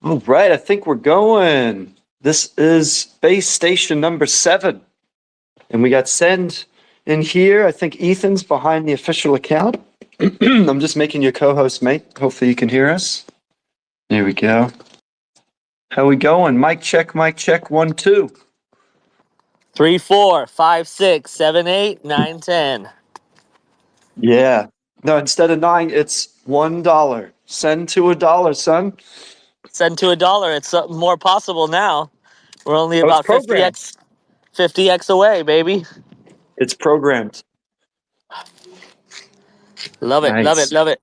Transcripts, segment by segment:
All right, I think we're going. This is base station number 7. And we got Send in here. I think Ethan's behind the official account. I'm just making you co-host, mate. Hopefully you can hear us. There we go. How we going? Mic check, 1, 2. 3, 4, 5, 6, 7, 8, 9, 10. Yeah. No, instead of 9, it's $1. Send to $1, son. Send to $1. It's more possible now. We're only Oh, it's about programmed. 50x away, baby. It's programmed. Love it, love it, Nice. love it.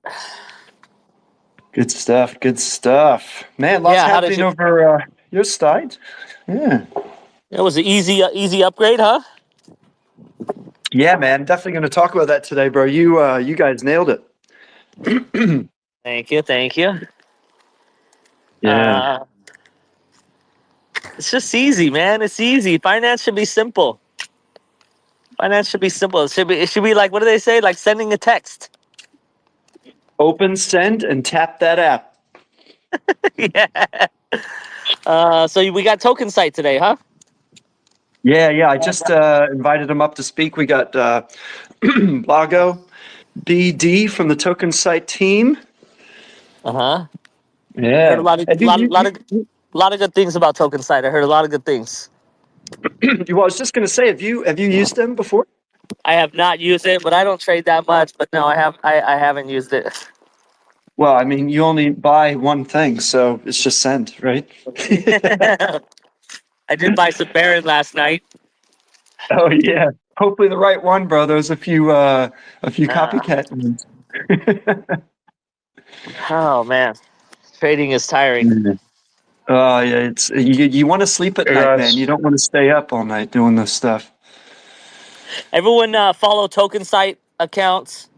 Good stuff. Good stuff. Man, lots Yeah, how did happening you? over your side. Yeah. It was an easy upgrade, huh? Yeah, man. Definitely going to talk about that today, bro. You guys nailed it. Thank you, thank you. Yeah. It's just easy, man. It's easy. Finance should be simple. Finance should be simple. It should be like, what do they say? Like sending a text. Open, send, and tap that app. Yeah. So we got Token Site today, huh? Yeah. I just invited him up to speak. We got Blago BD from the Token Site team. Uh-huh. Yeah. Heard a lot of good things about Token Site. I heard a lot of good things. Well, I was just going to say, have you used them before? I have not used it, but I don't trade that much. But no, I haven't used it. Well, I mean, you only buy one thing, so it's just send, right? I did buy some Baron last night. Oh yeah. Hopefully the right one, bro. There's a few copycat ones. Oh man, trading is tiring. Oh yeah, it's you want to sleep at night, man. You don't want to stay up all night doing this stuff. Everyone follow Token Site accounts.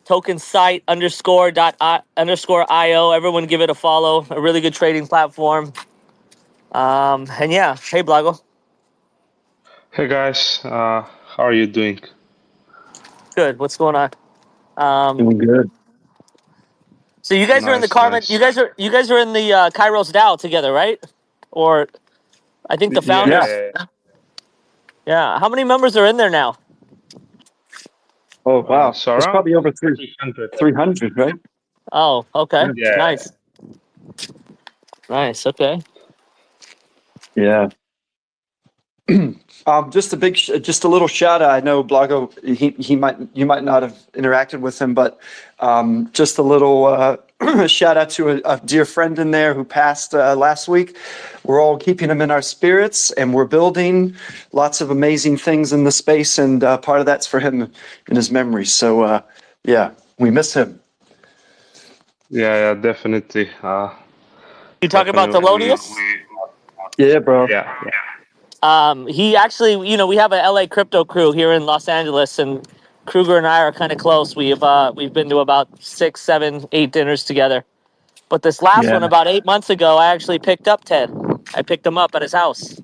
Token Site _._IO. Everyone give it a follow. A really good trading platform. And yeah, hey Blago. Hey guys, how are you doing? Good. What's going on? Doing good. So you guys are in the Carmen. Nice. You guys are in the Kairos DAO together, right? Or I think the founders. Yeah. How many members are in there now? Oh wow, So it's around probably over 300. 300, right? Oh, okay. Yeah. Nice. Nice. Okay. Yeah. Just a little shout out. I know Blago. You might not have interacted with him, but just a little shout out to a dear friend in there who passed last week. We're all keeping him in our spirits, and we're building lots of amazing things in the space, and part of that's for him in his memory. So yeah, we miss him. Yeah, definitely. You talk about Thelonious? Yeah, bro. Yeah. He actually, we have a LA crypto crew here in Los Angeles, and Kruger and I are kind of close. We've been to about 6, 7, 8 dinners together. But this last one, about 8 months ago, I actually picked up Ted. I picked him up at his house,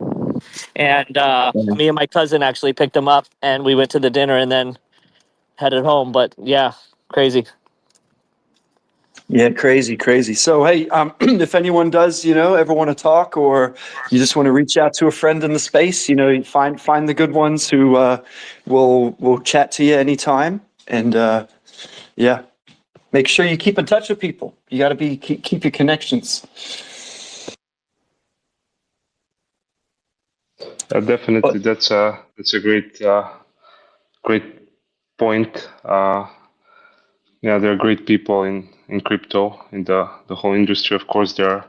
and me and my cousin actually picked him up, and we went to the dinner and then headed home. But yeah, crazy. Yeah, crazy. So, hey, if anyone does, ever want to talk, or you just want to reach out to a friend in the space, find the good ones who will chat to you anytime, and yeah, make sure you keep in touch with people. You got to keep your connections. Definitely, that's a great point. Yeah, there are great people in crypto, in the whole industry. Of course, there are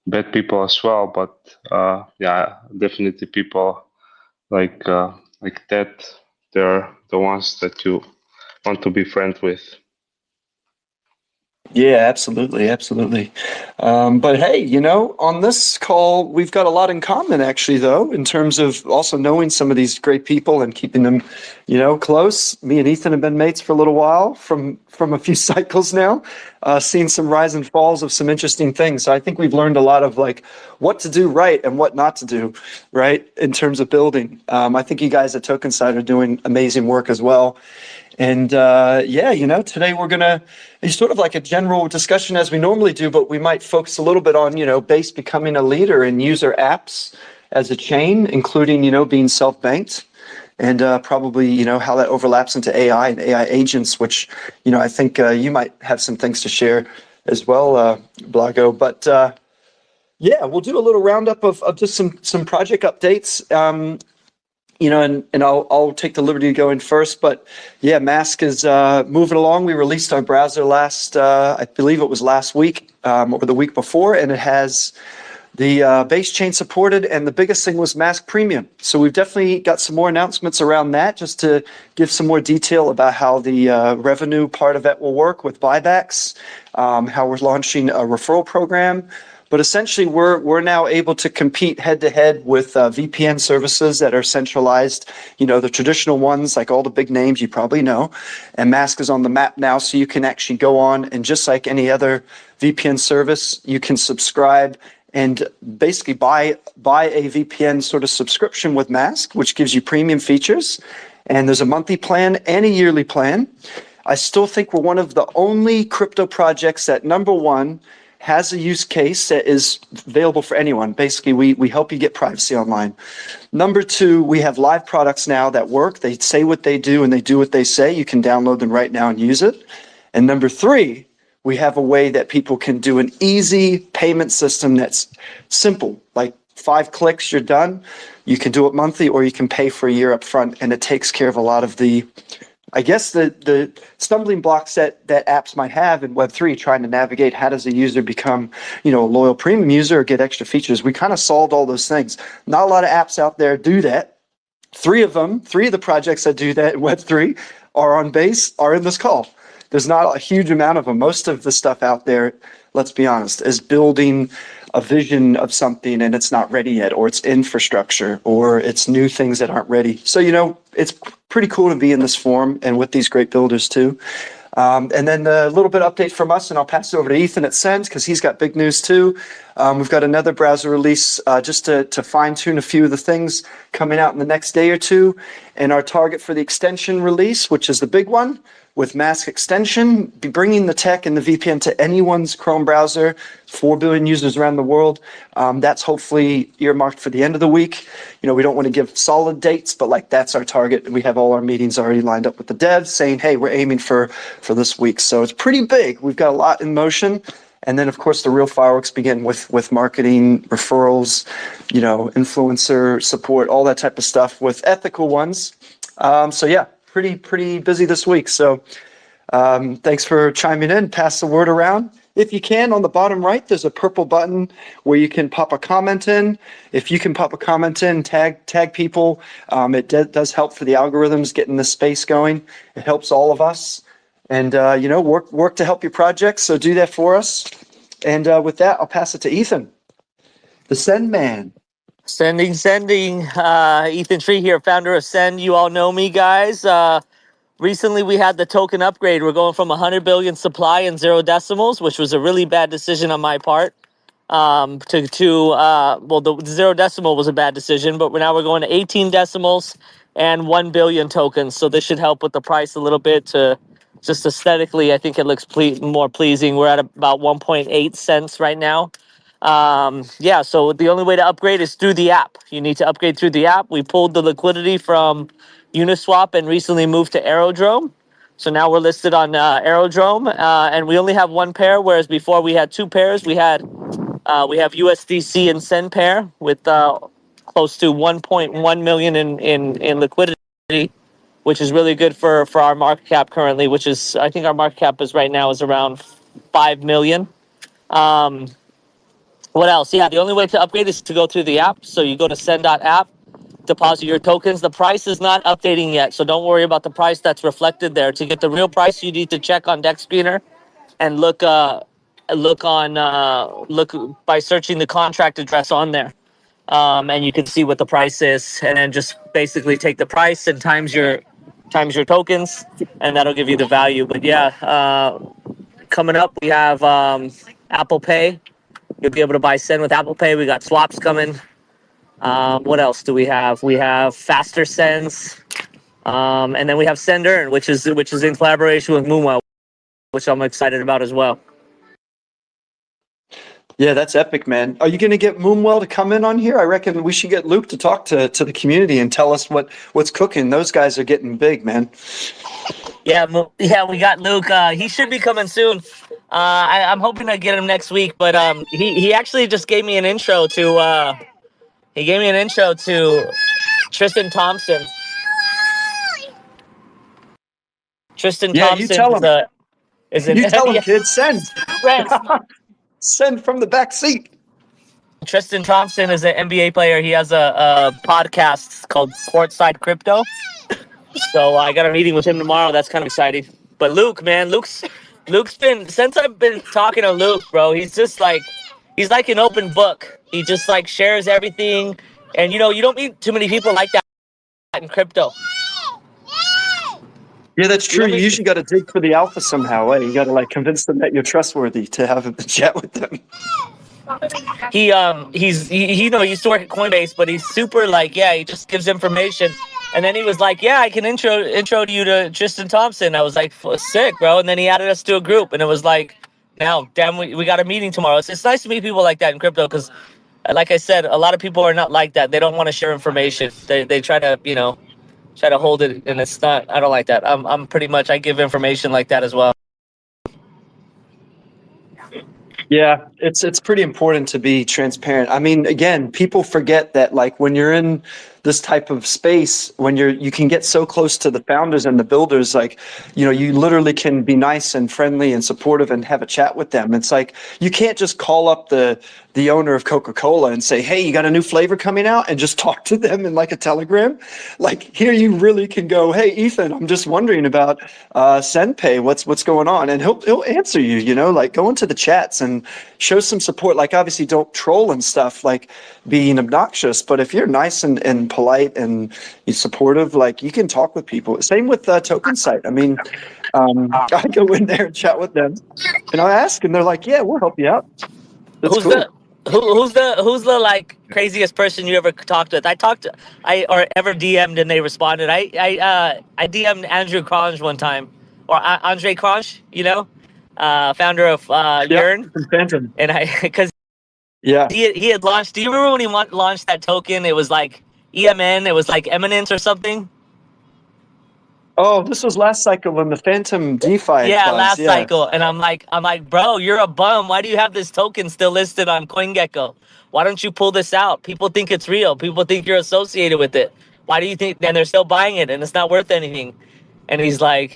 bad people as well, but yeah, definitely people like that. They're the ones that you want to be friends with. Yeah, absolutely. But hey, on this call, we've got a lot in common, actually, though, in terms of also knowing some of these great people and keeping them close. Me and Ethan have been mates for a little while from a few cycles now, seen some rise and falls of some interesting things. So I think we've learned a lot of like what to do right and what not to do right in terms of building. I think you guys at Tokenside are doing amazing work as well. And today we're gonna it's sort of like a general discussion as we normally do, but we might focus a little bit on Base becoming a leader in user apps as a chain, including being self-banked. And probably, how that overlaps into AI and AI agents, which, I think you might have some things to share as well, Blago. But we'll do a little roundup of just some project updates. And I'll take the liberty to go in first. But yeah, Mask is moving along. We released our browser I believe it was last week or the week before, and it has the base chain supported, and the biggest thing was Mask Premium. So we've definitely got some more announcements around that, just to give some more detail about how the revenue part of it will work with buybacks, how we're launching a referral program. But essentially, we're now able to compete head-to-head with VPN services that are centralized, the traditional ones, like all the big names you probably know. And Mask is on the map now, so you can actually go on, and just like any other VPN service, you can subscribe and basically buy a VPN sort of subscription with Mask, which gives you premium features. And there's a monthly plan and a yearly plan. I still think we're one of the only crypto projects that, number one, has a use case that is available for anyone. Basically, we help you get privacy online. Number two, we have live products now that work. They say what they do and they do what they say. You can download them right now and use it. And number three, we have a way that people can do an easy payment system that's simple, like 5 clicks, you're done. You can do it monthly, or you can pay for a year up front, and it takes care of a lot of the stumbling blocks that apps might have in Web3, trying to navigate how does a user become, a loyal premium user or get extra features. We kind of solved all those things. Not a lot of apps out there do that. Three of the projects that do that in Web3 are on Base, are in this call. There's not a huge amount of them. Most of the stuff out there, let's be honest, is building a vision of something and it's not ready yet, or it's infrastructure, or it's new things that aren't ready. So, it's pretty cool to be in this forum and with these great builders too. And then a little bit of update from us, and I'll pass it over to Ethan at Send because he's got big news too. We've got another browser release just to fine tune a few of the things coming out in the next day or two. And our target for the extension release, which is the big one, with Mask Extension, be bringing the tech and the VPN to anyone's Chrome browser, 4 billion users around the world. That's hopefully earmarked for the end of the week. We don't want to give solid dates, but that's our target. We have all our meetings already lined up with the devs saying, hey, we're aiming for this week. So it's pretty big. We've got a lot in motion. And then, of course, the real fireworks begin with marketing, referrals, influencer support, all that type of stuff with ethical ones. Pretty busy this week. So thanks for chiming in. Pass the word around. If you can, on the bottom right, there's a purple button where you can pop a comment in. If you can pop a comment in, tag people. It does help for the algorithms getting the space going. It helps all of us. And, work to help your project. So do that for us. And with that, I'll pass it to Ethan, the Send man. Sending. Ethan Tree here, founder of Send. You all know me, guys. Recently, we had the token upgrade. We're going from 100 billion supply in 0 decimals, which was a really bad decision on my part. The 0 decimal was a bad decision, but now we're going to 18 decimals and 1 billion tokens. So this should help with the price a little bit. To just aesthetically, I think it looks more pleasing. We're at about 1.8 cents right now. So the only way to upgrade is through the app. You need to upgrade through the app. We pulled the liquidity from Uniswap and recently moved to Aerodrome. So now we're listed on Aerodrome, and we only have 1 pair, whereas before we had 2 pairs. We have USDC and Send pair with close to 1.1 million in liquidity, which is really good for our market cap currently, which is, I think our market cap is right now is around 5 million. What else? Yeah, the only way to upgrade is to go through the app. So you go to send.app, deposit your tokens. The price is not updating yet, so don't worry about the price that's reflected there. To get the real price, you need to check on Dex Screener and look by searching the contract address on there. And you can see what the price is, and then just basically take the price and times your times your tokens, and that'll give you the value. But yeah, coming up, we have Apple Pay. You'll be able to buy Send with Apple Pay. We got swaps coming. What else do we have? We have faster sends, and then we have Send Earn, which is in collaboration with Moonwell, which I'm excited about as well. Yeah, that's epic, man. Are you going to get Moonwell to come in on here? I reckon we should get Luke to talk to the community and tell us what's cooking. Those guys are getting big, man. Yeah, we got Luke. He should be coming soon. I'm hoping to get him next week, but he actually just gave me an intro to Tristan Thompson. Tristan Yeah, Thompson you tell him. is an You tell him, NBA kid. Send. friend. Send from the back seat. Tristan Thompson is an NBA player. He has a podcast called Courtside Crypto. So I got a meeting with him tomorrow. That's kind of exciting. But Luke, man, Luke's been, since I've been talking to Luke, bro, he's like an open book. He just like shares everything. And you don't meet too many people like that in crypto. Yeah, that's true. You usually got to dig for the alpha somehow. You got to like convince them that you're trustworthy to have a chat with them. He used to work at Coinbase, but he's super like, yeah, he just gives information. And then he was like, yeah, I can intro you to Tristan Thompson. I was like, sick, bro. And then he added us to a group, and it was like, now, damn, we got a meeting tomorrow. It's nice to meet people like that in crypto because, like I said, a lot of people are not like that. They don't want to share information. They try to, try to hold it, and it's not. I don't like that. I'm pretty much, I give information like that as well. Yeah, it's pretty important to be transparent. I mean, again, people forget that like when you're in this type of space, when you can get so close to the founders and the builders, like, you literally can be nice and friendly and supportive and have a chat with them. It's like you can't just call up the owner of Coca-Cola and say, hey, you got a new flavor coming out, and just talk to them in like a Telegram. Like here you really can go, hey, Ethan, I'm just wondering about SendPay. What's going on? And he'll answer you, like go into the chats and show some support. Like obviously don't troll and stuff, like being obnoxious. But if you're nice and polite and you're supportive, like you can talk with people. Same with TokenSite. I mean, I go in there and chat with them, and I ask, and they're like, "Yeah, we'll help you out." That's cool. Who's the like craziest person you ever talked with? Or ever DM'd and they responded. I DM'd Andrew Cronje one time, or Andre Cronje, founder of Yearn, Phantom. and because yeah, he had launched. Do you remember when he launched that token? It was like EMN. It was like Eminence or something. Oh, this was last cycle in the Phantom DeFi. Yeah, class. last cycle. And I'm like, bro, you're a bum. Why do you have this token still listed on CoinGecko? Why don't you pull this out? People think it's real. People think you're associated with it. Why do you think? Then they're still buying it, and it's not worth anything. And he's like,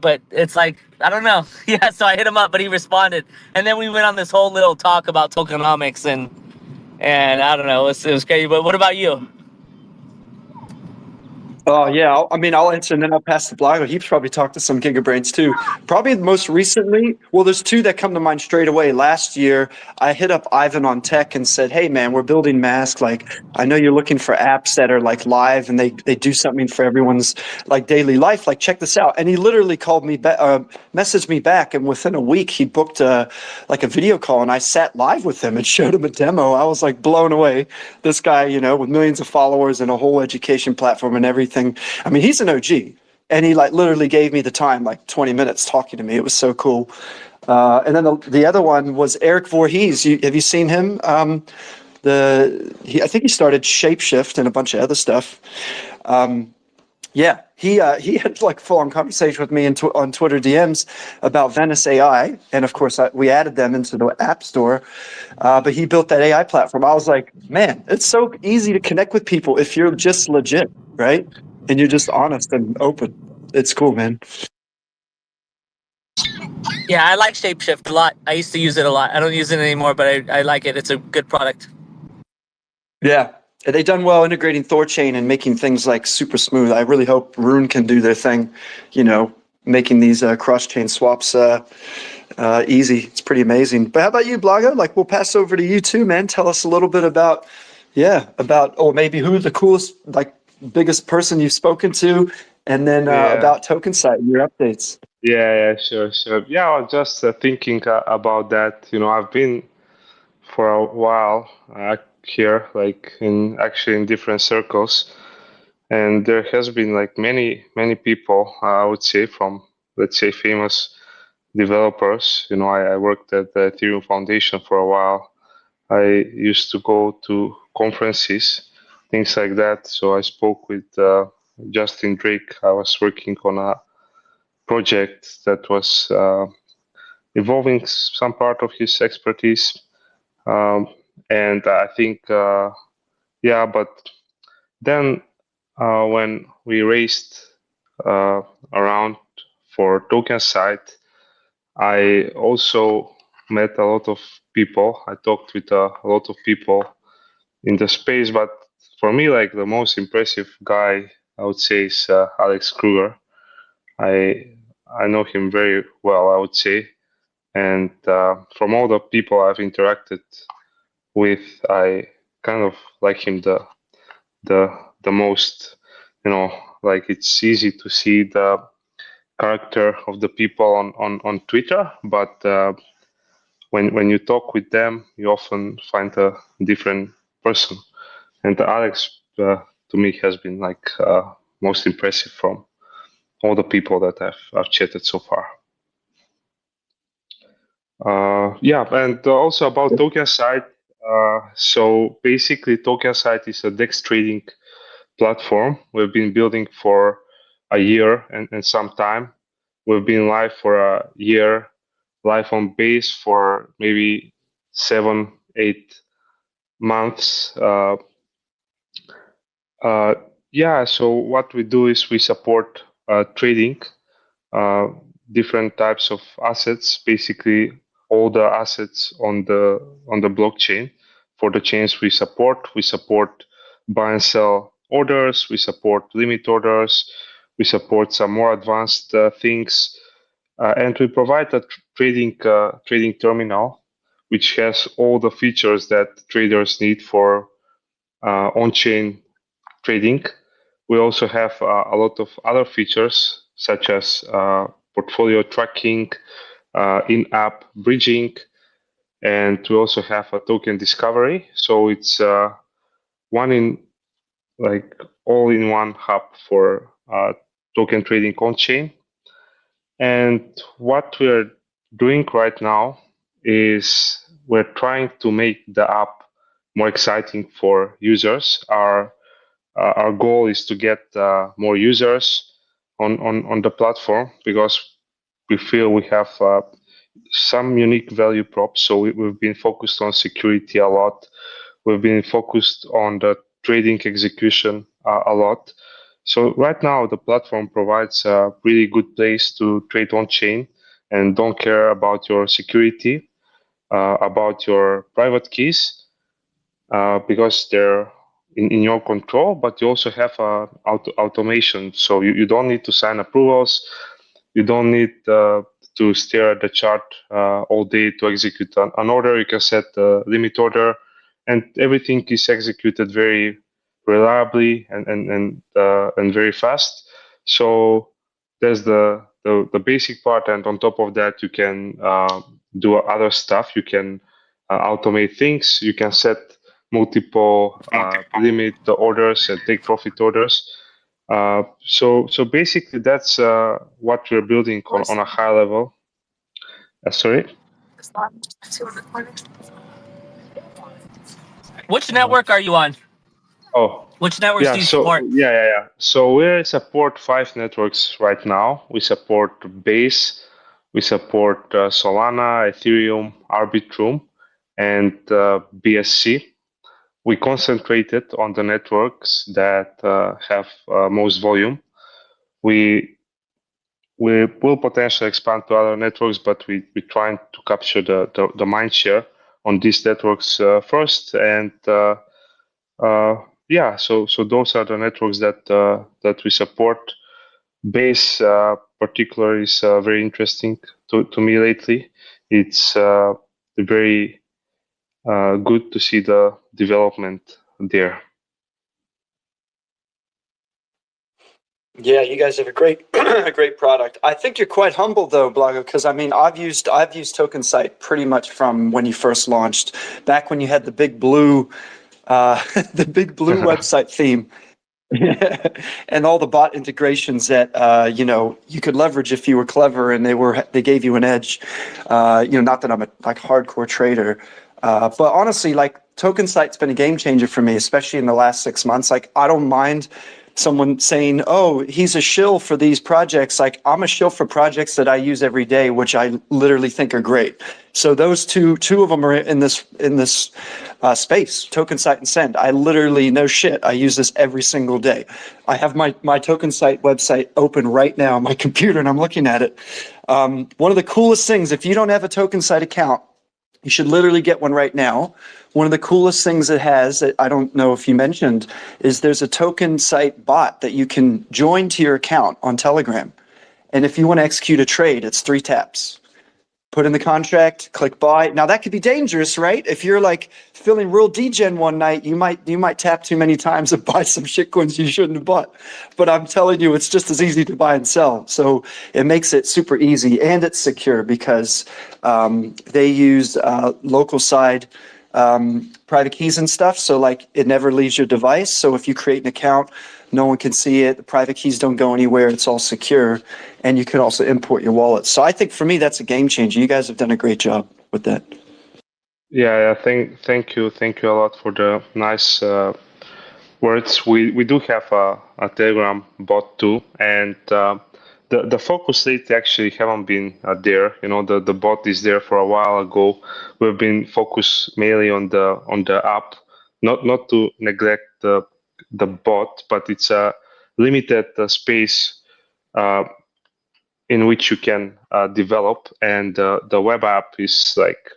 but it's like, I don't know. Yeah, so I hit him up, but he responded. And then we went on this whole little talk about tokenomics, and I don't know. It was crazy. But what about you? Oh, yeah. I'll answer, and then I'll pass the blog. He's probably talked to some GigaBrains too. Probably most recently, well, there's two that come to mind straight away. Last year, I hit up Ivan on Tech and said, hey, man, we're building Mask. Like, I know you're looking for apps that are like live and they do something for everyone's like daily life. Like, check this out. And he literally called me back, messaged me back. And within a week, he booked a video call, and I sat live with him and showed him a demo. I was like blown away. This guy, with millions of followers and a whole education platform and everything. I mean, he's an OG, and he like literally gave me the time, like 20 minutes talking to me. It was so cool. And then the other one was Eric Voorhees. Have you seen him? I think he started Shapeshift and a bunch of other stuff. Yeah, he had like full-on conversation with me on Twitter DMs about Venice AI, and of course we added them into the App Store. But he built that AI platform. I was like, man, it's so easy to connect with people if you're just legit, right? And you're just honest and open. It's cool, man. Yeah, I like Shapeshift a lot. I used to use it a lot. I don't use it anymore, but I like it. It's a good product. Yeah. They've done well integrating Thorchain and making things like super smooth. I really hope Rune can do their thing, making these cross-chain swaps easy. It's pretty amazing. But how about you, Blago? Like, we'll pass over to you too, man. Tell us a little bit about or maybe who the coolest, like, biggest person you've spoken to, and then Yeah. about TokenSite and your updates. Yeah, sure, sure. Yeah, I was just thinking about that. I've been for a while here, like in different circles, and there has been like many people, I would say, from, let's say, famous developers. I worked at the Ethereum Foundation for a while. I used to go to conferences, things like that. So I spoke with Justin Drake. I was working on a project that was involving some part of his expertise. And I think, yeah, but then when we raised around for TokenSite, I also met a lot of people. I talked with a lot of people in the space, but for me, like the most impressive guy, I would say, is Alex Kruger. I know him very well, I would say, and from all the people I've interacted with, I kind of like him the the most. Like it's easy to see the character of the people on Twitter, but when you talk with them, you often find a different person. And Alex, to me, has been like most impressive from all the people that I've chatted so far. Yeah, and also about TokenSite. So basically, TokenSite is a DEX trading platform we've been building for a year and some time. We've been live for a year, live on base for maybe 7-8 months. Yeah, so what we do is we support trading, uh, different types of assets, basically all the assets on the blockchain. For the chains we support buy and sell orders, we support limit orders, we support some more advanced things, and we provide a trading terminal which has all the features that traders need for on-chain trading. We also have a lot of other features such as portfolio tracking, in-app bridging, and we also have a token discovery. So it's all-in-one hub for token trading on chain. And what we're doing right now is we're trying to make the app more exciting for users. Our goal is to get more users on the platform because we feel we have some unique value props. So we've been focused on security a lot. We've been focused on the trading execution a lot. So right now the platform provides a really good place to trade on chain and don't care about your security, about your private keys, because they're in your control, but you also have automation. So you don't need to sign approvals. You don't need to stare at the chart all day to execute an order. You can set a limit order, and everything is executed very reliably and very fast. So there's the basic part, and on top of that, you can do other stuff. You can automate things. You can set multiple limit orders and take profit orders. So basically, that's what we're building on a high level. Sorry. Which network are you on? Oh, Which networks yeah. do you So support? yeah. So we support 5 networks right now. We support Base, we support Solana, Ethereum, Arbitrum, and BSC. We concentrated on the networks that have most volume. We will potentially expand to other networks, but we're trying to capture the mind share on these networks first. And yeah, so those are the networks that we support. Base particular is very interesting to me lately. It's very good to see the development there. Yeah, you guys have a great a great product. I think you're quite humble though, Blago, because I mean I've used TokenSite pretty much from when you first launched, back when you had the big blue the big blue website theme. And all the bot integrations that you could leverage if you were clever, and they gave you an edge. Not that I'm a like hardcore trader, but honestly, like TokenSite's been a game changer for me, especially in the last 6 months. Like I don't mind someone saying, "Oh, he's a shill for these projects." Like I'm a shill for projects that I use every day, which I literally think are great. So those two of them are in this space, TokenSite and Send. I literally, no shit, I use this every single day. I have my TokenSite website open right now on my computer, and I'm looking at it. One of the coolest things, if you don't have a TokenSite account, you should literally get one right now. One of the coolest things it has that I don't know if you mentioned is there's a TokenSite bot that you can join to your account on Telegram. And if you want to execute a trade, it's 3 taps. Put in the contract, click buy. Now that could be dangerous, right? If you're like feeling real degen one night, you might tap too many times and buy some shitcoins you shouldn't have bought. But I'm telling you, it's just as easy to buy and sell. So it makes it super easy, and it's secure because they use local side private keys and stuff. So like it never leaves your device. So if you create an account, no one can see it. The private keys don't go anywhere. It's all secure. And you can also import your wallet. So I think for me, that's a game changer. You guys have done a great job with that. Yeah, thank you a lot for the nice words. We do have a Telegram bot too, and the focus lately actually haven't been there. The bot is there for a while ago. We've been focused mainly on the app, not to neglect the bot, but it's a limited space in which you can develop, and the web app is like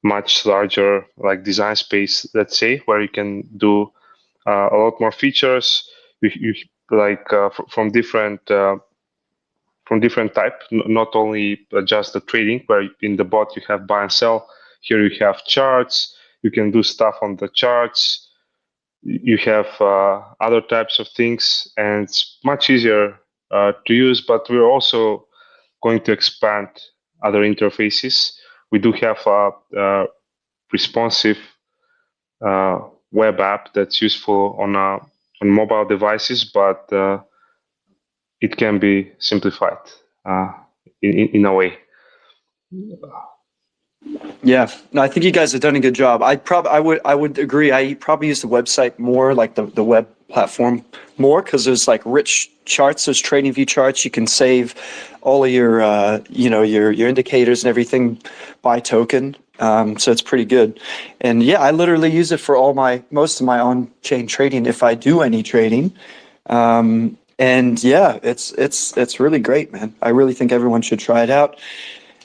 much larger, like design space, let's say, where you can do a lot more features. You like from different type, not only just the trading, where in the bot you have buy and sell. Here you have charts. You can do stuff on the charts. You have other types of things, and it's much easier to use. But we're also going to expand other interfaces. We do have a responsive web app that's useful on mobile devices, but it can be simplified in a way. Yeah, no, I think you guys have done a good job. I would agree. I probably use the website more, like the web platform more, because there's like rich charts. There's trading view charts. You can save all of your your indicators and everything by token. So it's pretty good. And yeah, I literally use it for most of my on-chain trading if I do any trading. And yeah, it's really great, man. I really think everyone should try it out.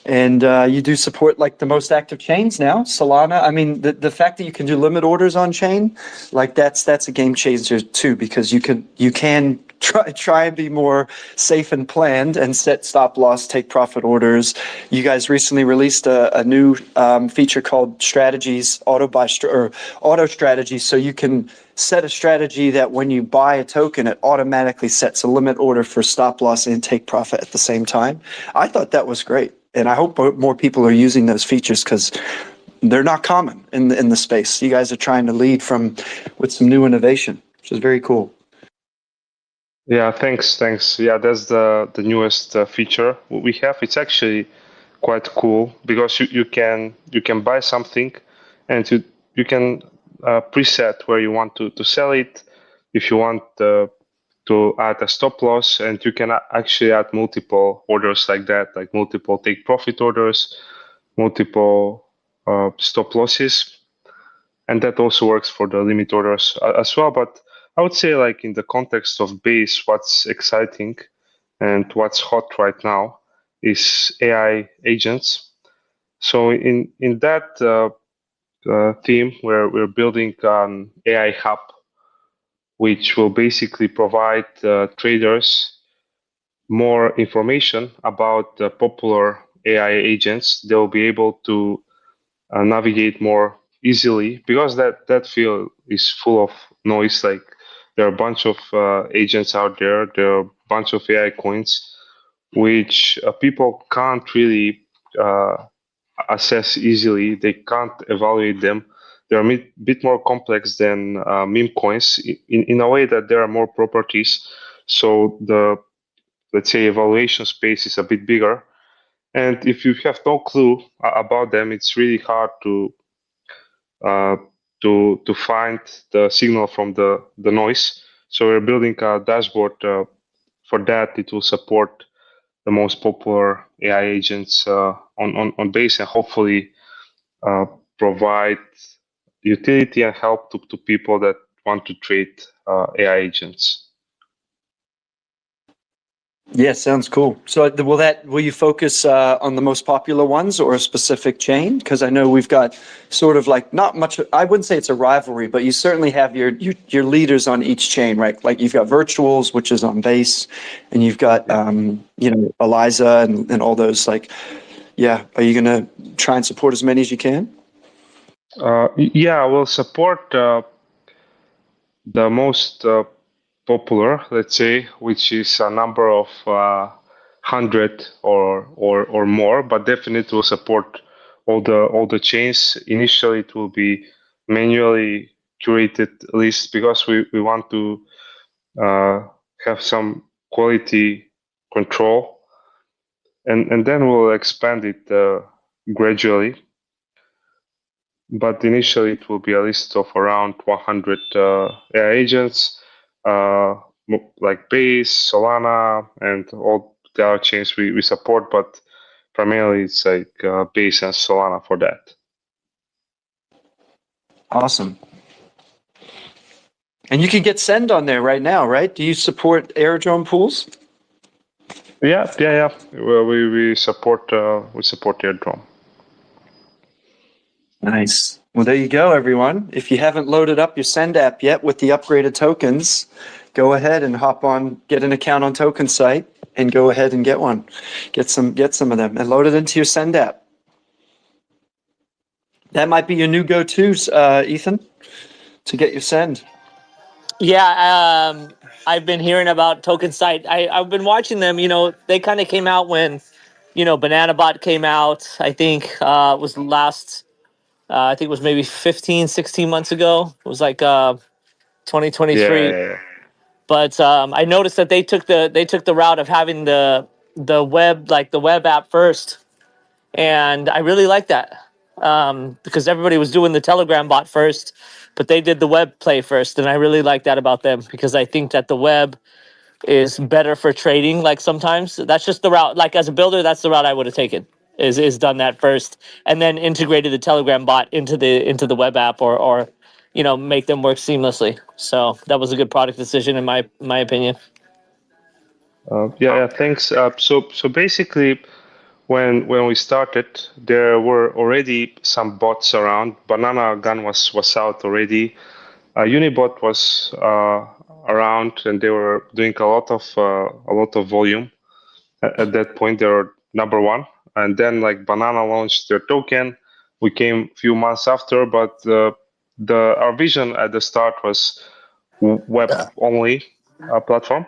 And you do support like the most active chains now, Solana. I mean, the fact that you can do limit orders on chain, like that's a game changer too, because you can try and be more safe and planned and set stop loss, take profit orders. You guys recently released a new feature called strategies, auto strategies, so you can set a strategy that when you buy a token, it automatically sets a limit order for stop loss and take profit at the same time. I thought that was great. And I hope more people are using those features because they're not common in the space. You guys are trying to lead with some new innovation, which is very cool. Yeah, thanks. Yeah, that's the newest feature we have. It's actually quite cool because you can buy something, and you can preset where you want to sell it. If you want to add a stop loss, and you can actually add multiple orders like that, like multiple take profit orders, multiple stop losses, and that also works for the limit orders as well. But I would say, like in the context of Base, what's exciting and what's hot right now is AI agents. So in that theme, where we're building an AI hub, which will basically provide traders more information about the popular AI agents. They'll be able to navigate more easily because that field is full of noise. Like there are a bunch of agents out there. There are a bunch of AI coins, which people can't really assess easily. They can't evaluate them. They're a bit more complex than meme coins in a way that there are more properties. So the, let's say, evaluation space is a bit bigger. And if you have no clue about them, it's really hard uh, to find the signal from the noise. So we're building a dashboard for that. It will support the most popular AI agents on Base, and hopefully provide utility and help to people that want to trade AI agents. Yeah, sounds cool. So will you focus on the most popular ones or a specific chain? Because I know we've got sort of like not much. I wouldn't say it's a rivalry, but you certainly have your leaders on each chain, right? Like you've got Virtuals, which is on Base, and you've got Eliza and all those. Like, yeah, are you gonna try and support as many as you can? Yeah, we'll support the most popular, let's say, which is a number of 100 or more, but definitely will support all the chains. Initially, it will be manually curated lists because we want to have some quality control, and then we'll expand it gradually. But initially, it will be a list of around 100 AI agents, like Base, Solana, and all the other chains we support. But primarily, it's like Base and Solana for that. Awesome. And you can get Send on there right now, right? Do you support airdrome pools? Yeah. Well, we support airdrome. Nice. Well, there you go, everyone. If you haven't loaded up your Send app yet with the upgraded tokens, go ahead and hop on, get an account on TokenSite, and go ahead and get one. Get some of them and load it into your Send app. That might be your new go-to, Ethan, to get your Send. Yeah, I've been hearing about TokenSite. I've been watching them. They kind of came out when, BananaBot came out. I think was last. I think it was maybe 15, 16 months ago. It was like 2023. Yeah. But I noticed that they took the route of having the web app first, and I really like that because everybody was doing the Telegram bot first, but they did the web play first, and I really like that about them because I think that the web is better for trading. Like sometimes that's just the route. Like as a builder, that's the route I would have taken. Is done that first, and then integrated the Telegram bot into the web app, or make them work seamlessly. So that was a good product decision in my opinion. Yeah. Thanks. So basically, when we started, there were already some bots around. Banana Gun was out already. Unibot was around, and they were doing a lot of volume. At that point, they were number one, and then like Banana launched their token. We came a few months after, but our vision at the start was web only platform.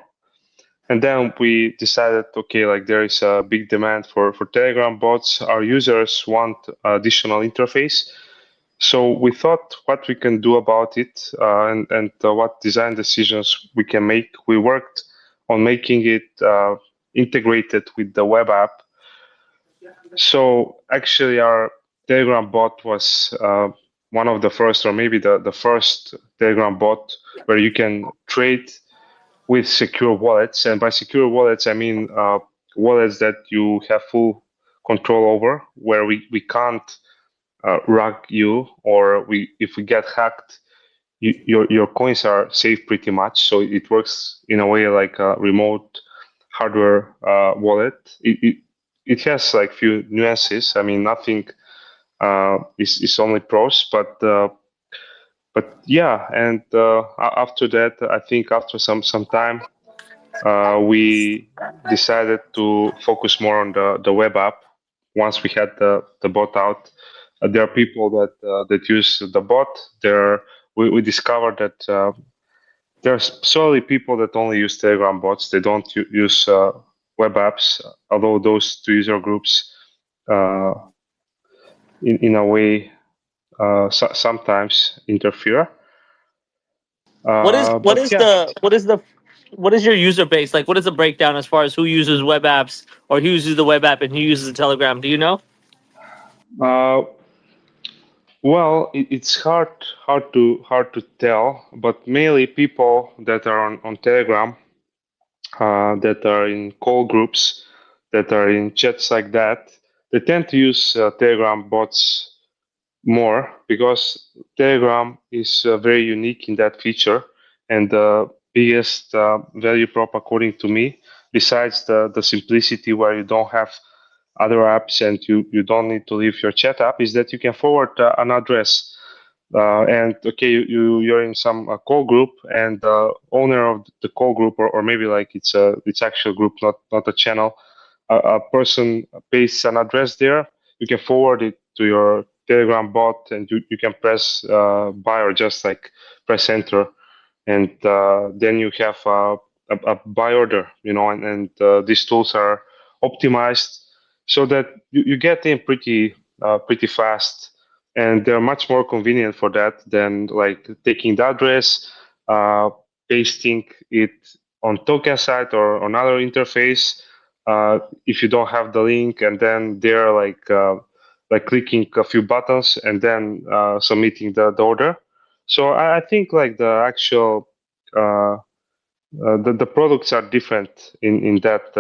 And then we decided, okay, like there is a big demand for Telegram bots. Our users want additional interface. So we thought what we can do about it and what design decisions we can make. We worked on making it integrated with the web app. So actually our Telegram bot was one of the first, or maybe the first Telegram bot where you can trade with secure wallets. And by secure wallets, I mean wallets that you have full control over, where we can't rug you, or if we get hacked, your coins are safe pretty much. So it works in a way like a remote hardware wallet. It has like few nuances. I mean, nothing is only pros, but yeah. And after that, I think after some time, we decided to focus more on the web app. Once we had the bot out, there are people that use the bot. We discovered that there's solely people that only use Telegram bots. They don't use web apps, although those two user groups, in a way, sometimes interfere. What is what But is yeah, the what is the what is your user base like? What is the breakdown as far as who uses web apps or who uses the web app and who uses the Telegram? Do you know? uh, well, it's hard to tell, but mainly people that are on Telegram, that are in call groups, that are in chats like that, they tend to use Telegram bots more because Telegram is very unique in that feature, and the biggest value prop, according to me, besides the simplicity where you don't have other apps and you don't need to leave your chat app, is that you can forward an address. And okay, you're in some call group, and the owner of the call group, or maybe like it's actual group, not a channel. A person pastes an address there. You can forward it to your Telegram bot, and you can press buy or just like press enter, and then you have a buy order, and these tools are optimized so that you get in pretty fast, and they're much more convenient for that than like taking the address, uh, pasting it on token site or on other interface, if you don't have the link, and then they're like clicking a few buttons and then submitting the order. So I think like the actual the products are different in that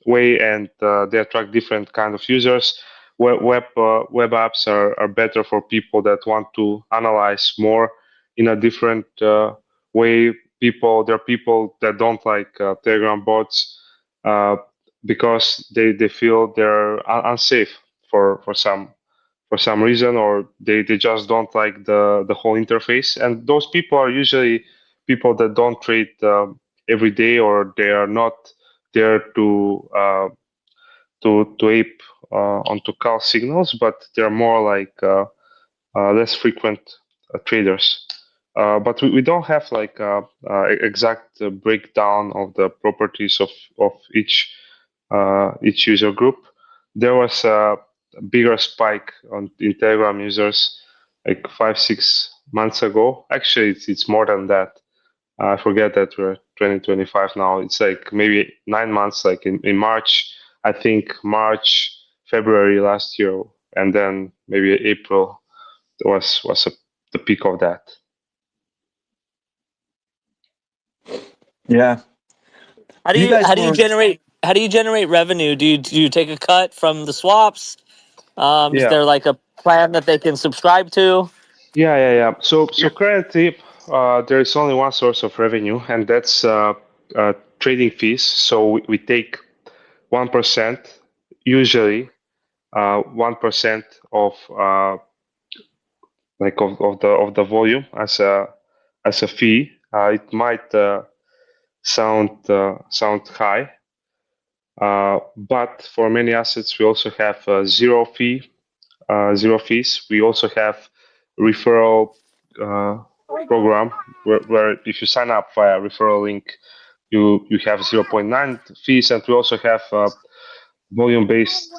way, and they attract different kind of users. Web apps are better for people that want to analyze more in a different way. There are people that don't like Telegram bots uh, because they feel they're unsafe for some reason, or they just don't like the whole interface. And those people are usually people that don't trade every day, or they are not there to ape onto call signals, but they're more like less frequent traders. But we don't have like exact breakdown of the properties of each user group. There was a bigger spike in Telegram users like 5-6 months ago. Actually, it's more than that. I forget that we're 2025 now. It's like maybe 9 months, like in March, I think March, February last year, and then maybe April was the peak of that. Yeah. How do You you guys how do you were- generate revenue? Do you take a cut from the swaps? Is Yeah. there like a plan that they can subscribe to? Yeah. So currently, there is only one source of revenue, and that's trading fees. So we take 1%, usually 1% of the volume as a fee. It might sound high, but for many assets we also have zero fees. We also have referral program where if you sign up via referral link, you have 0.9 fees, and we also have volume based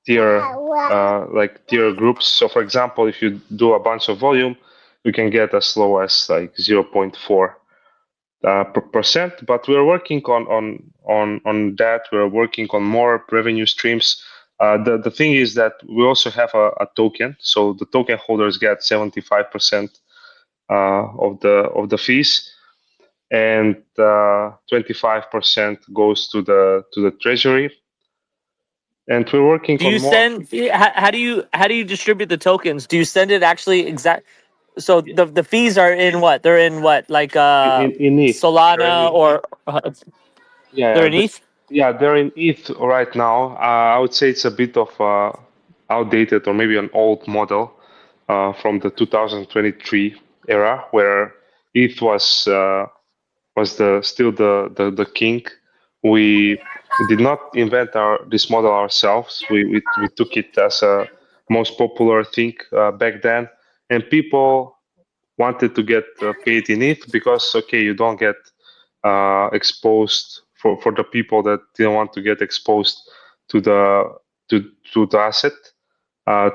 tier groups. So for example, if you do a bunch of volume, you can get as low as like 0.4 percent. But we're working on that. We're working on more revenue streams. The thing is that we also have a token, so the token holders get 75% of the fees, and 25% goes to the treasury. And we're working Do on you more. send? How do you distribute the tokens? Do you send it actually exact? So the fees are in what? They're in what? Like In ETH. Solana or they're Yeah, in ETH? yeah, they're in ETH right now. I would say it's a bit of outdated, or maybe an old model from the 2023 era, where ETH was still the king. We did not invent this model ourselves. We took it as a most popular thing back then, and people wanted to get paid in ETH because okay, you don't get exposed for the people that didn't want to get exposed to the asset,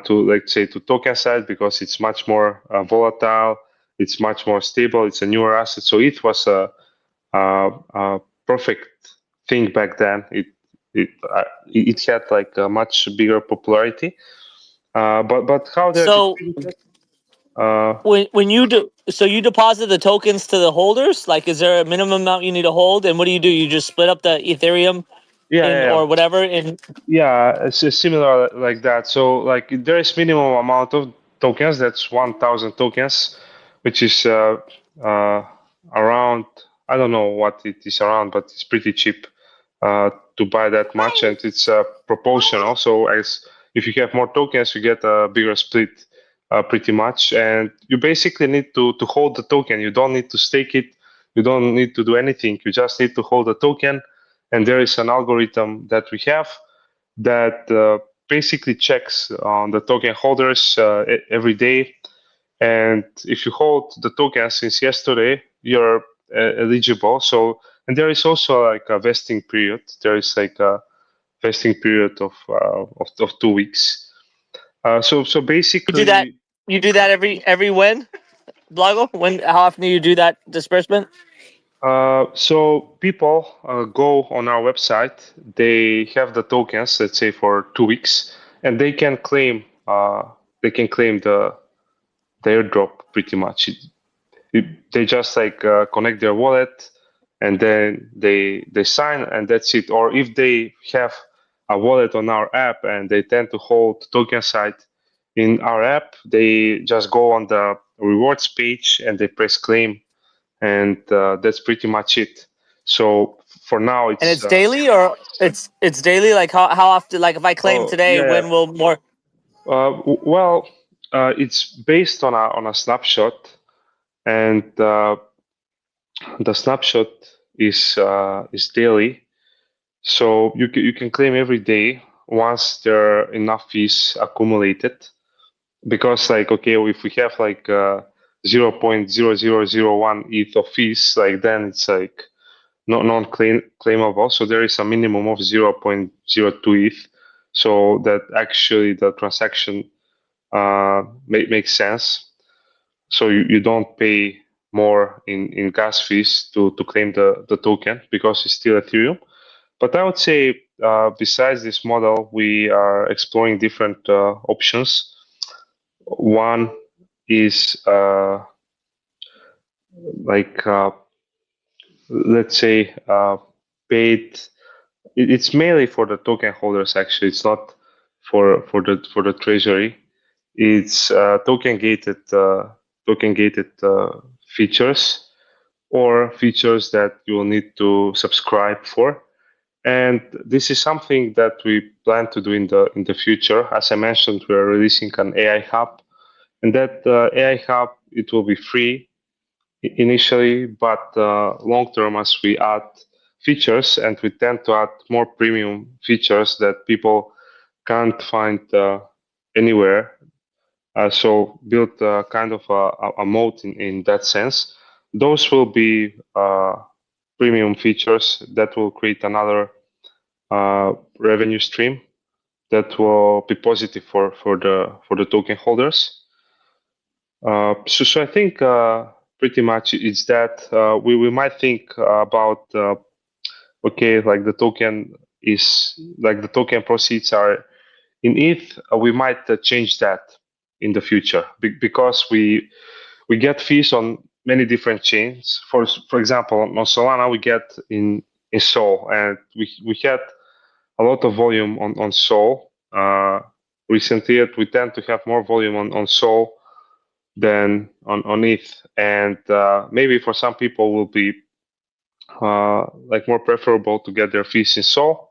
to like say to token side because it's much more volatile, it's much more stable, it's a newer asset. So ETH was a perfect thing back then. It had like a much bigger popularity. But how they're So distributed? when you do, so you deposit the tokens to the holders. Like, is there a minimum amount you need to hold? And what do? You just split up the Ethereum Yeah, in yeah, or yeah. whatever in? Yeah, it's similar like that. So like there is minimum amount of tokens. That's 1,000 tokens, which is uh, around. I don't know what it is around, but it's pretty cheap to buy that much, and it's proportional. So as if you have more tokens, you get a bigger split, pretty much. And you basically need to hold the token. You don't need to stake it. You don't need to do anything. You just need to hold the token. And there is an algorithm that we have that basically checks on the token holders every day. And if you hold the token since yesterday, you're eligible. So, and there is also like a vesting period. There is like a vesting period of 2 weeks. So You do that. basically, You do that every when, Blago? When? How often do you do that disbursement? so people go on our website. They have the tokens, let's say for 2 weeks, and they can claim the airdrop pretty much. They just like connect their wallet, and then they sign, and that's it. Or if they have a wallet on our app and they tend to hold token side in our app, they just go on the rewards page and they press claim, and that's pretty much it. So for now, And it's it's daily, or it's daily. Like how often? Like if I claim oh today, yeah, yeah. when will more? Well, it's based on a snapshot, and the snapshot is daily. So you can claim every day once there are enough fees accumulated. Because like okay, if we have like 0.0001 ETH of fees, like then it's like non claimable. So there is a minimum of 0.02 ETH, so that actually the transaction makes sense. So you don't pay more in gas fees to claim the token because it's still Ethereum. But I would say besides this model, we are exploring different options. One is like let's say paid. It's mainly for the token holders. Actually, it's not for the treasury. It's token gated features, or features that you will need to subscribe for. And this is something that we plan to do in the future. As I mentioned, we are releasing an AI hub, and that AI hub, it will be free initially, but long term, as we add features, and we tend to add more premium features that people can't find anywhere. So build kind of a moat in that sense. Those will be premium features that will create another revenue stream that will be positive for the token holders. So I think pretty much it's that we might think about okay, like the token is like the token proceeds are in ETH. We might change that in the future because we get fees on many different chains. For example, on Solana we get in Sol, and we had a lot of volume on Sol recently. We tend to have more volume on Sol than on ETH, and maybe for some people will be like more preferable to get their fees in Sol,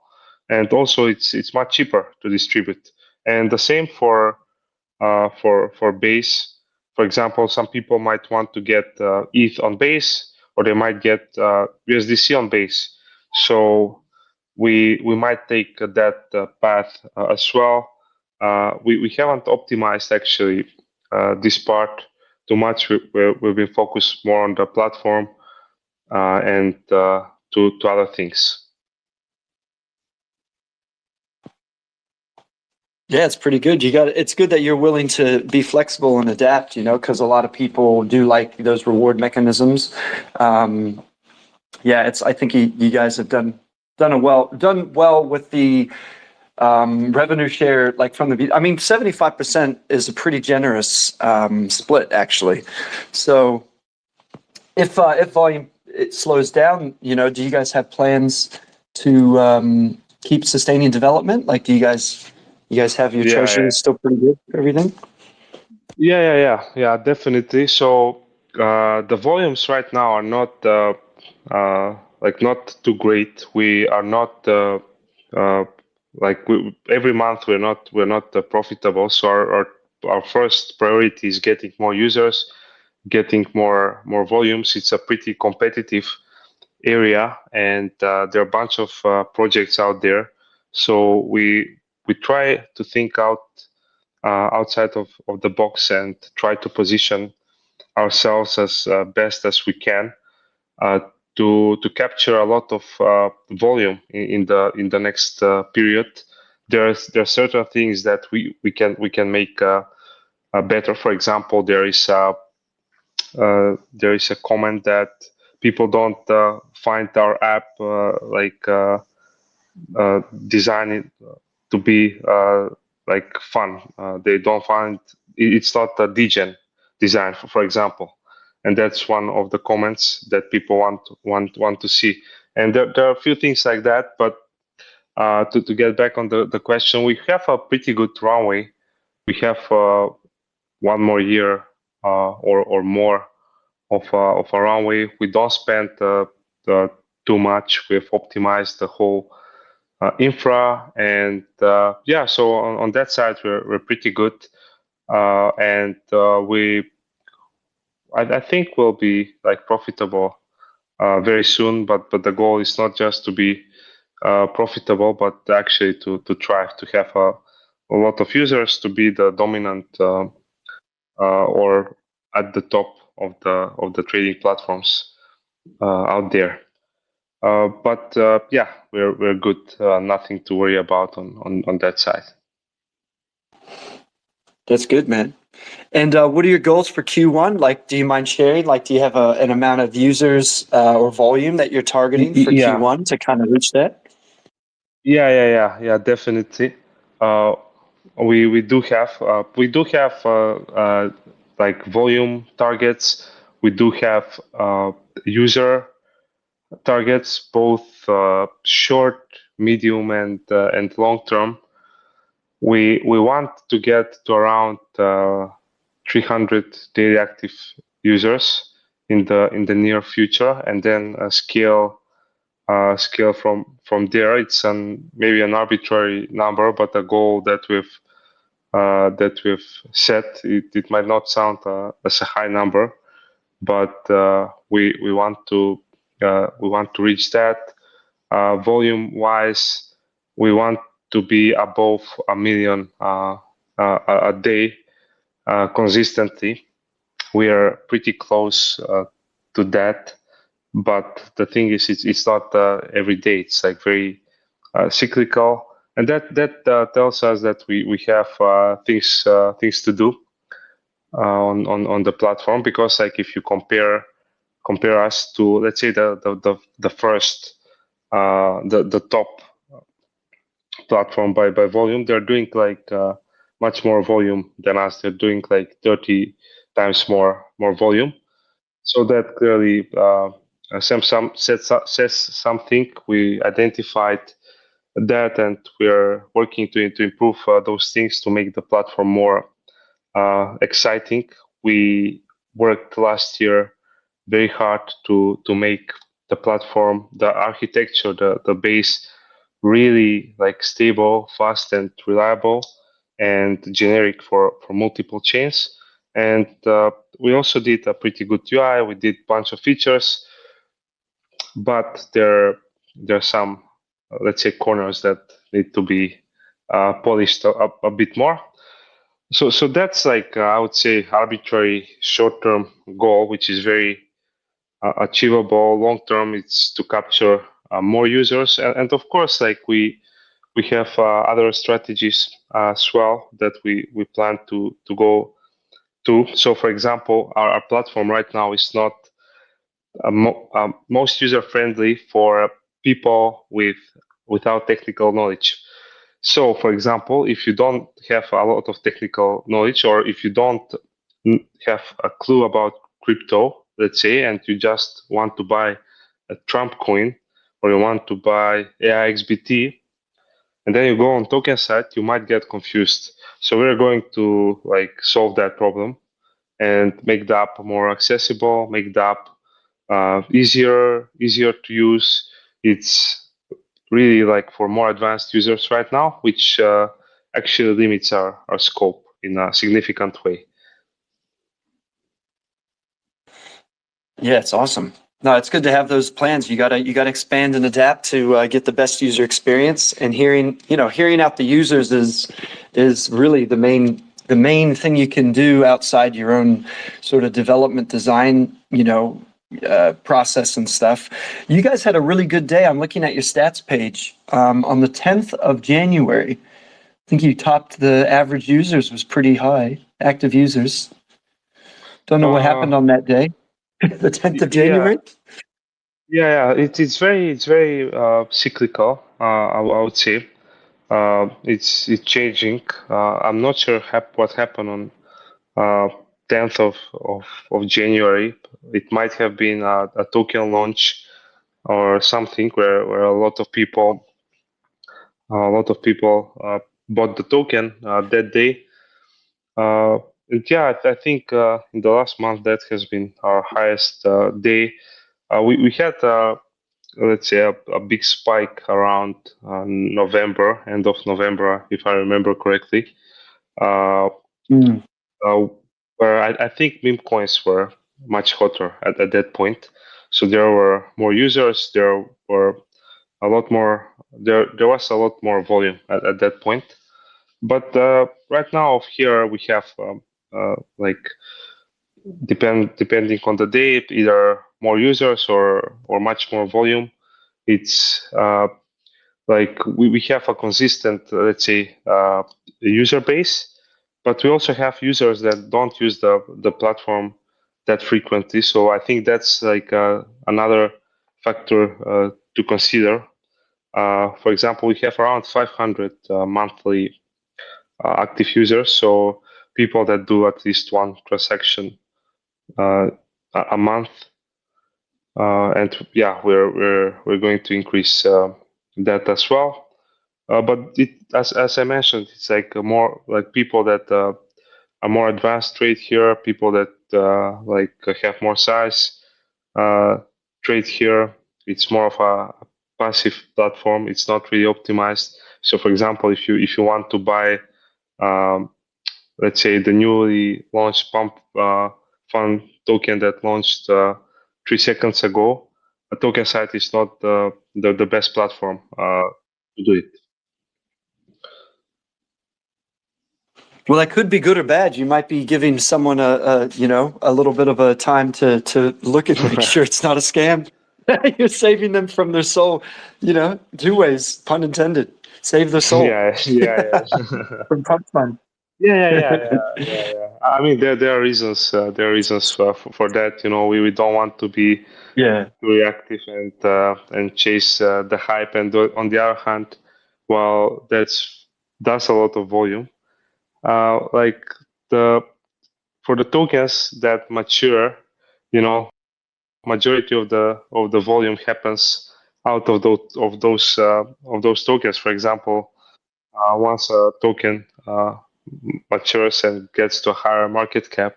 and also it's much cheaper to distribute. And the same for Base. For example, some people might want to get ETH on Base, or they might get USDC on Base. So we might take that path as well. We haven't optimized actually this part too much. We've been focused more on the platform and to other things. Yeah, it's pretty good. It's good that you're willing to be flexible and adapt, because a lot of people do like those reward mechanisms. I think you guys have done well with the revenue share, like from the, 75% is a pretty generous split actually. So if volume it slows down, do you guys have plans to keep sustaining development? Like, do you guys have your treasury still pretty good for everything? Yeah, definitely. So the volumes right now are not not too great. We are not every month we're not profitable. So our first priority is getting more users, getting more volumes. It's a pretty competitive area, and there are a bunch of projects out there. So we try to think outside of the box and try to position ourselves as best as we can to capture a lot of volume in the next period. There are certain things that we can make better. For example, there is a comment that people don't find our app design it to be fun. They don't find it's not a degen design, for example, and that's one of the comments that people want to see. And there are a few things like that. But to get back on the question, we have a pretty good runway. We have 1 more year or more of a runway. We don't spend too much. We've optimized the whole infra, and so on that side we're pretty good, and I think we'll be profitable very soon. But the goal is not just to be profitable, but actually to try to have a lot of users, to be the dominant or at the top of the trading platforms out there. But we're good. Nothing to worry about on that side. That's good, man. And what are your goals for Q1? Like, do you mind sharing? Like, do you have an amount of users or volume that you're targeting for Q1 to kind of reach that? Yeah, definitely. We do have volume targets. We do have user targets, both short, medium, and long term. We want to get to around 300 daily active users in the near future, and then scale from there. It's maybe an arbitrary number, but a goal that we've set. It might not sound as a high number, but we want to reach that. Volume wise, we want to be above 1 million a day consistently. We are pretty close to that, but the thing is, it's not every day. It's very cyclical, and that tells us that we have things to do on the platform. Because if you compare us to, let's say, the first the top platform by volume, they're doing much more volume than us. They're doing 30 times more volume. So that clearly says something. We identified that, and we're working to improve those things to make the platform more exciting. We worked last year very hard to make the platform, the architecture, the base really stable, fast, and reliable, and generic for multiple chains. And we also did a pretty good UI. We did a bunch of features, but there are some, let's say, corners that need to be polished a bit more. So that's like I would say arbitrary short-term goal, which is very achievable. Long-term, it's to capture more users, and of course, like we have other strategies as well that we plan to go to. So, for example, our platform right now is not most user friendly for people without technical knowledge. So, for example, if you don't have a lot of technical knowledge, or if you don't have a clue about crypto, let's say, and you just want to buy a Trump coin, or you want to buy AIXBT, and then you go on token site, you might get confused. So we're going to like solve that problem and make the app more accessible, make the app easier to use. It's really like for more advanced users right now, which actually limits our scope in a significant way. Yeah, it's awesome. No, it's good to have those plans. You gotta expand and adapt to get the best user experience. And hearing out the users is really the main thing you can do outside your own sort of development design, process and stuff. You guys had a really good day. I'm looking at your stats page on the 10th of January. I think you topped the average users was pretty high, active users. Don't know what happened on that day. The 10th of January? Yeah. It's very cyclical. I would say it's changing. I'm not sure what happened on 10th of January. It might have been a token launch or something where a lot of people bought the token that day. And yeah, I think in the last month that has been our highest day. We had let's say a big spike around November, end of November, if I remember correctly. Uh, where I think meme coins were much hotter at that point. So there were more users, there were a lot more, there was a lot more volume at that point. But right now here we have like depending on the day, either more users or much more volume. It's like we have a consistent, let's say, user base, but we also have users that don't use the platform that frequently. So I think that's like another factor to consider. For example, we have around 500 monthly active users, so people that do at least one transaction a month. And yeah, we're going to increase that as well. But as I mentioned, it's like more like people that are more advanced trade here, people that like have more size trade here. It's more of a passive platform. It's not really optimized. So, for example, if you want to buy, let's say, the newly launched Pump Fund token that launched 3 seconds ago, a token site is not the best platform to do it. Well, that could be good or bad. You might be giving someone a little bit of a time to look and make sure it's not a scam. You're saving them from their soul, two ways, pun intended. Save their soul. Yeah. From Pump Fund. Yeah. I mean, there are reasons. There are reasons for that. We don't want to be Yeah. reactive and chase the hype. And on the other hand, well, that's a lot of volume. Like for the tokens that mature, majority of the volume happens out of those tokens. For example, once a token matures and gets to a higher market cap,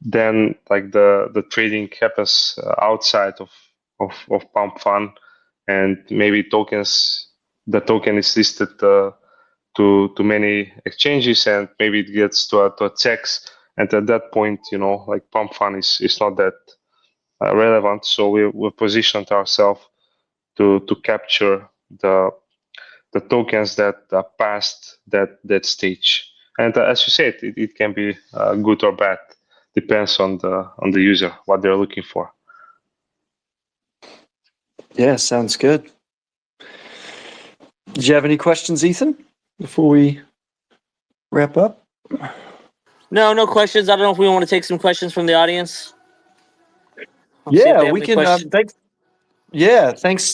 then like the trading happens outside of Pump Fund, and maybe the token is listed to many exchanges, and maybe it gets to a CEX, and at that point, like Pump Fund is not that relevant. So we positioned ourselves to capture the tokens that are past that stage. And as you said, it can be good or bad. Depends on the user, what they're looking for. Yeah, sounds good. Did you have any questions, Ethan, before we wrap up? No questions. I don't know if we want to take some questions from the audience. See if Yeah, they have we any can. questions.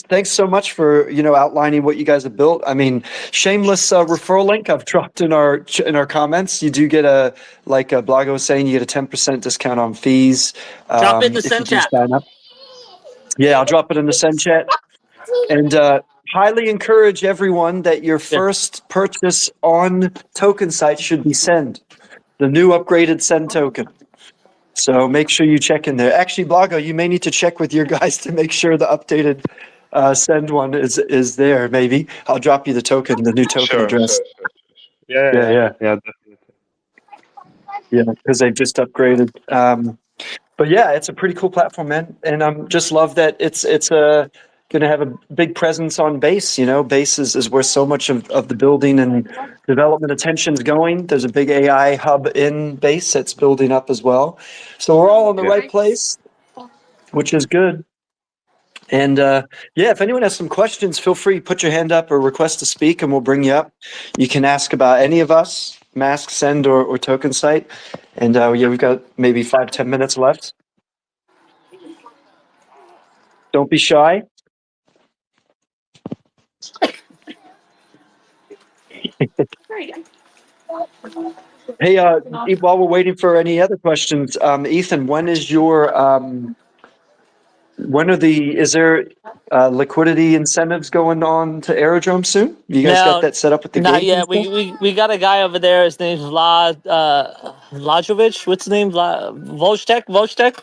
Thanks so much for outlining what you guys have built. I mean, shameless referral link I've dropped in our comments. You do get like Blago was saying, you get a 10% discount on fees Drop it in the if you send do chat. sign up. Yeah, I'll drop it in the send chat. And highly encourage everyone that your first purchase on Token Site should be Send, the new upgraded Send token. So make sure you check in there. Actually, Blago, you may need to check with your guys to make sure the updated Send one is there. Maybe I'll drop you the token, the new token address. Yeah, definitely. Yeah, because they've just upgraded. But yeah, it's a pretty cool platform, man, and just love that it's going to have a big presence on Base. Base is where so much of the building and development attention is going. There's a big AI hub in Base that's building up as well. So we're all in the right place, which is good. And if anyone has some questions, feel free, put your hand up or request to speak, and we'll bring you up. You can ask about any of us, Mask, Send, or Token Site. And we've got maybe 5-10 minutes left. Don't be shy. Hey, while we're waiting for any other questions, Ethan, is there liquidity incentives going on to Aerodrome soon? You guys got that set up with the Not gauge? yet. We got a guy over there. His name's Lajovic. What's his name? Volchtek.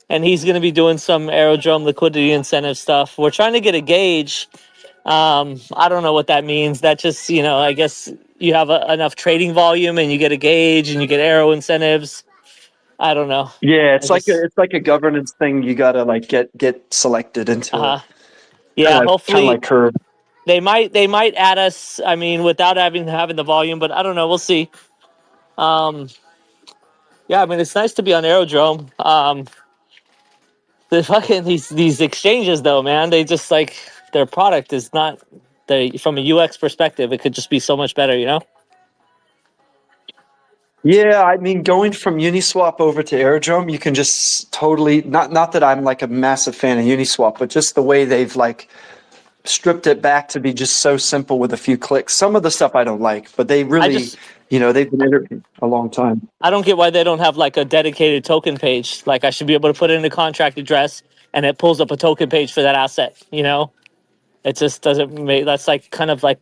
And he's going to be doing some aerodrome liquidity incentive stuff. We're trying to get a gauge. I don't know what that means. That just, I guess you have enough trading volume and you get a gauge and you get aero incentives. I don't know. Yeah, it's like a governance thing. You gotta like get selected into it. Yeah, Kind of hopefully like Curve. they might add us. I mean, without having the volume, but I don't know. We'll see. Yeah, I mean, it's nice to be on Aerodrome. The fucking these exchanges though, man, they just like their product is not from a UX perspective, it could just be so much better. Yeah, I mean, going from Uniswap over to Aerodrome, you can just totally not that I'm like a massive fan of Uniswap, but just the way they've like stripped it back to be just so simple with a few clicks. Some of the stuff I don't like, but they really, they've been iterating a long time. I don't get why they don't have like a dedicated token page. Like I should be able to put in a contract address and it pulls up a token page for that asset. It just doesn't make that's like kind of like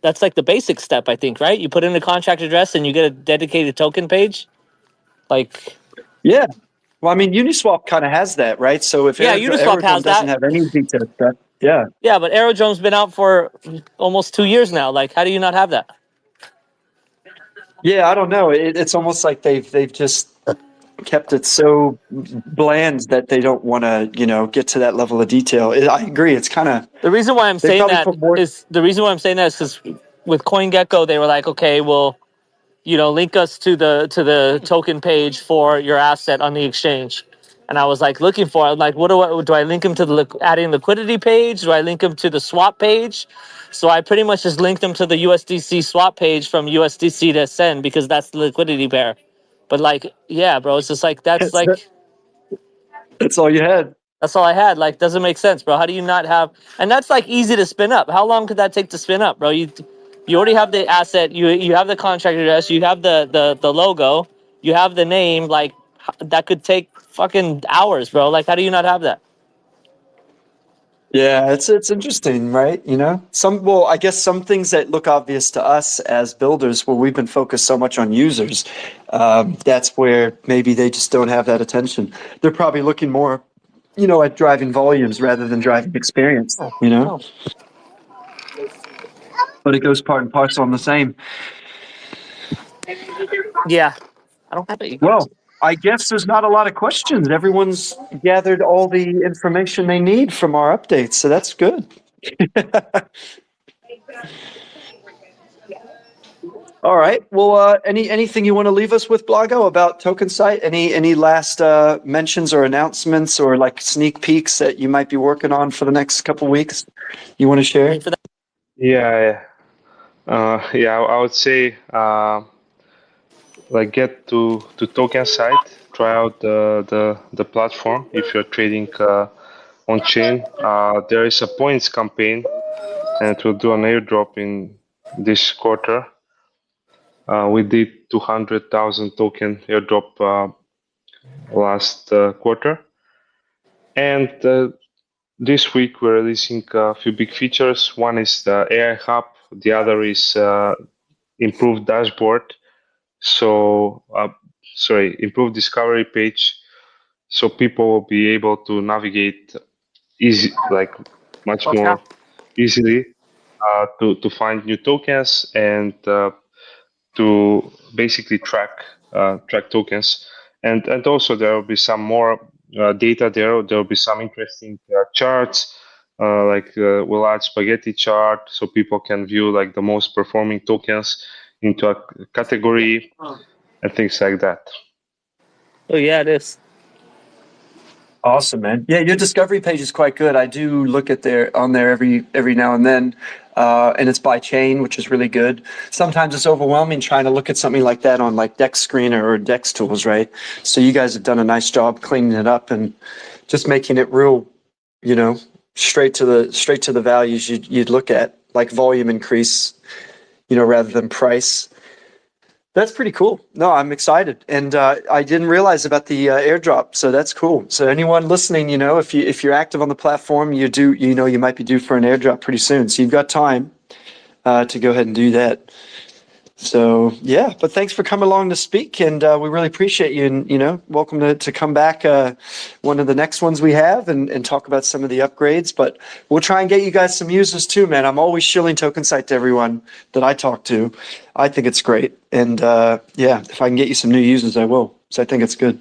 that's like the basic step, I think, right? You put in a contract address and you get a dedicated token page. Like Yeah. Well, I mean, Uniswap kind of has that, right? So if Uniswap Aerodrome has doesn't that. have any detailed stuff, yeah. Yeah, but Aerodrome's been out for almost 2 years now. Like, how do you not have that? Yeah, I don't know. It's almost like they've just kept it so bland that they don't want to, get to that level of detail. I agree. It's kind of the reason why I'm saying that is because with CoinGecko they were like, okay, well, link us to the token page for your asset on the exchange. And I was like looking for it. Like, what do I link them to the adding liquidity page? Do I link them to the swap page? So I pretty much just linked them to the USDC swap page from USDC to Send because that's the liquidity pair. But like, yeah, bro, it's just like that's all you had. that's all I had. Like, doesn't make sense, bro. How do you not have? And that's like easy to spin up. How long could that take to spin up, bro? You already have the asset. You have the contract address. You have the logo. You have the name. Like, that could take fucking hours, bro. Like, how do you not have that? Yeah, it's interesting, right? I guess some things that look obvious to us as builders, where we've been focused so much on users, that's where maybe they just don't have that attention. They're probably looking more, at driving volumes rather than driving experience, But it goes part and parcel on the same. Yeah, I don't have it. Well, I guess there's not a lot of questions. Everyone's gathered all the information they need from our updates, so that's good. All right. Well, anything you want to leave us with, Blago, about Token Site? Any last mentions or announcements or like sneak peeks that you might be working on for the next couple weeks you want to share? For that. Yeah, yeah. I would say like get to token site, try out the platform if you're trading on chain. There is a points campaign, and it will do an airdrop in this quarter. We did 200,000 token airdrop last quarter, and this week we're releasing a few big features. One is the AI Hub. The other is improved dashboard. So, improved discovery page. So people will be able to navigate much Watch more out. easily to find new tokens and to basically track tokens. And also there will be some more data there. There will be some interesting charts. We'll add spaghetti chart so people can view like the most performing tokens into a category and things like that. Oh yeah, it is. Awesome, man. Yeah, your discovery page is quite good. I do look at on there every now and then, and it's by chain, which is really good. Sometimes it's overwhelming trying to look at something like that on like Dex Screener or Dex Tools, right? So you guys have done a nice job cleaning it up and just making it real, you know, straight to the values you'd look at, like volume increase, you know, rather than price. That's pretty cool. No, I'm excited, and I didn't realize about the airdrop, so that's cool. So anyone listening, you know, if you're active on the platform, you might be due for an airdrop pretty soon. So you've got time to go ahead and do that. So yeah, but thanks for coming along to speak, and we really appreciate you. And you know, welcome to come back one of the next ones we have and talk about some of the upgrades. But we'll try and get you guys some users too, man. I'm always shilling Token Site to everyone that I talk to. I think it's great, and yeah, if I can get you some new users, I will. So I think it's good.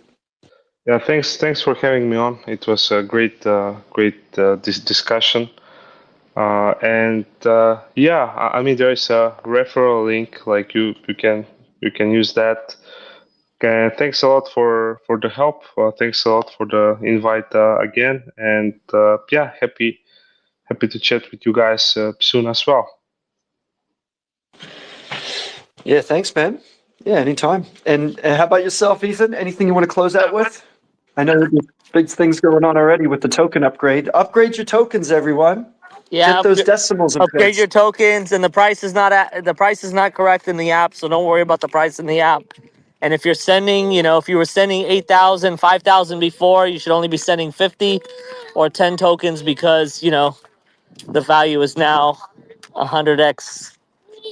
Yeah, thanks for having me on. It was a great discussion. Yeah, I mean there is a referral link, like you can use that. Thanks a lot for the help. Thanks a lot for the invite again, and yeah, happy to chat with you guys soon as well. Yeah, thanks, man. Yeah, anytime. And how about yourself, Ethan? Anything you want to close out with? I know there's big things going on already with the token upgrade. Upgrade your tokens, everyone. Yeah, Get those decimals in upgrade place. your tokens, and the price is not correct in the app, so don't worry about the price in the app. And if you're sending, you know, if you were sending 8,000, 5,000 before, you should only be sending 50 or 10 tokens because, you know, the value is now 100x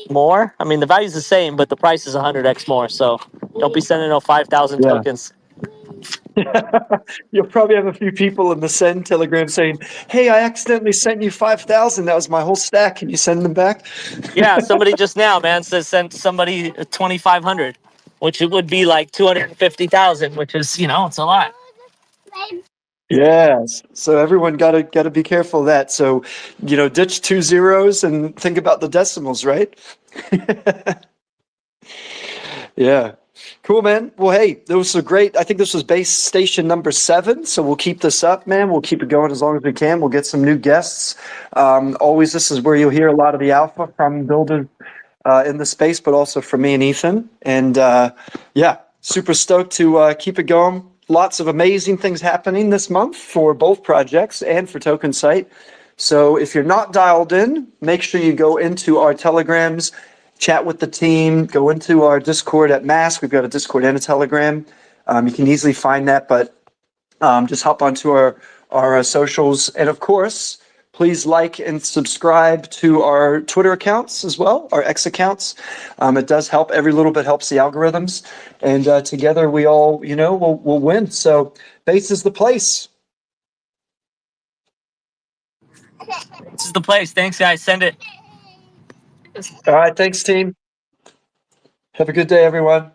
more. I mean, the value is the same, but the price is 100x more. So don't be sending no 5,000 Yeah. tokens. You'll probably have a few people in the send telegram saying, "Hey, I accidentally sent you 5,000. That was my whole stack. Can you send them back?" Yeah, somebody just now, man, says sent somebody 2,500, which it would be like 250,000, which is, you know, it's a lot. Yes. So everyone gotta be careful of that. So, you know, ditch 2 zeros and think about the decimals, right? Yeah. Cool, man. Well, hey, that was so great. I think this was base station number 7. So we'll keep this up, man. We'll keep it going as long as we can. We'll get some new guests. Always, this is where you'll hear a lot of the alpha from builders in the space, but also from me and Ethan. And yeah, super stoked to keep it going. Lots of amazing things happening this month for both projects and for Token Site. So if you're not dialed in, make sure you go into our Telegrams, chat with the team, go into our Discord at Mask. We've got a Discord and a Telegram. You can easily find that, but just hop onto our socials. And of course, please like and subscribe to our Twitter accounts as well, our X accounts. It does help. Every little bit helps the algorithms. And together we all, you know, we'll win. So base is the place. This is the place. Thanks, guys. Send it. All right. Thanks, team. Have a good day, everyone.